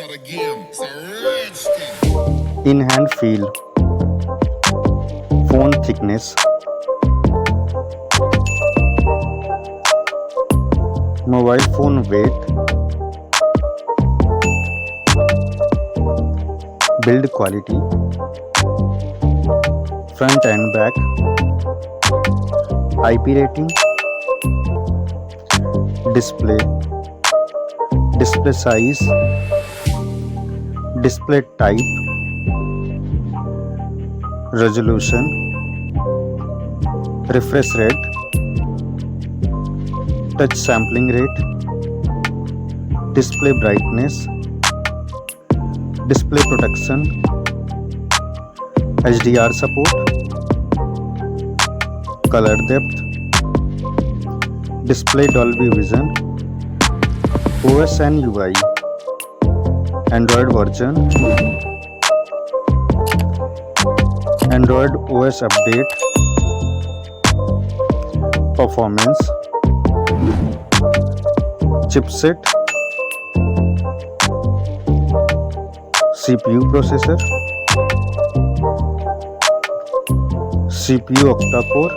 start again. It's a rich thing. In hand feel, phone thickness, mobile phone weight, build quality, front and back, IP rating, display size, display type, resolution, refresh rate, touch sampling rate, display brightness, display protection, HDR support, color depth, display Dolby Vision, OS and UI, Android version, Android OS update, performance, chipset, CPU processor, CPU octa-core,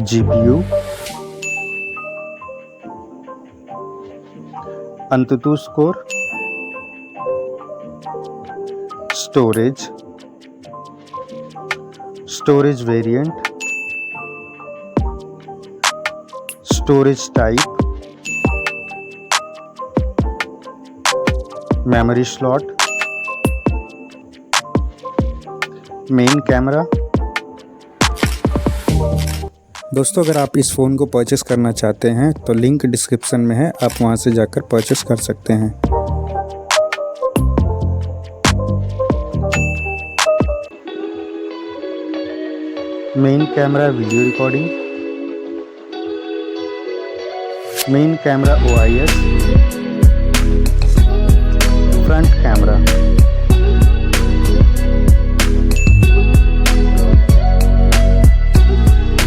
GPU, AnTuTu score, storage variant, storage type, memory slot, main camera. दोस्तों अगर आप इस phone को purchase करना चाहते हैं तो link description में है, आप वहां से जाकर परचेस कर सकते हैं। Main camera video recording, main camera OIS, front camera,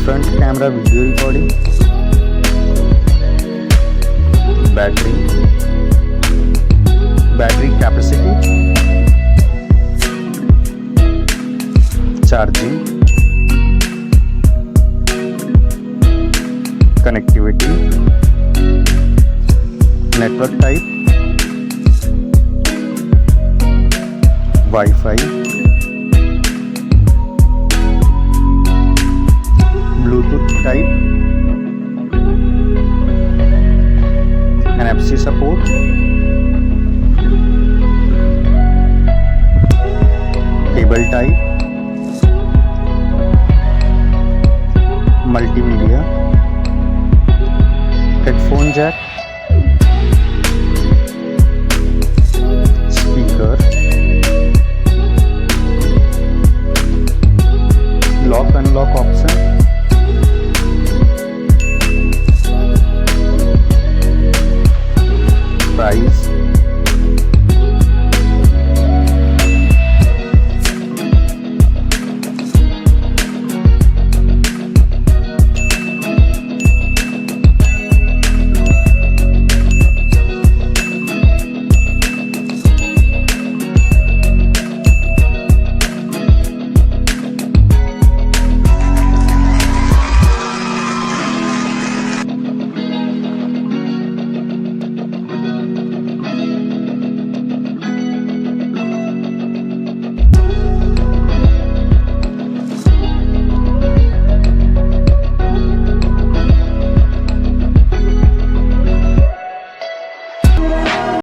front camera video recording, battery capacity, charging, connectivity, network type, wifi, Bluetooth type, NFC support, cable type, multimedia, headphone jack,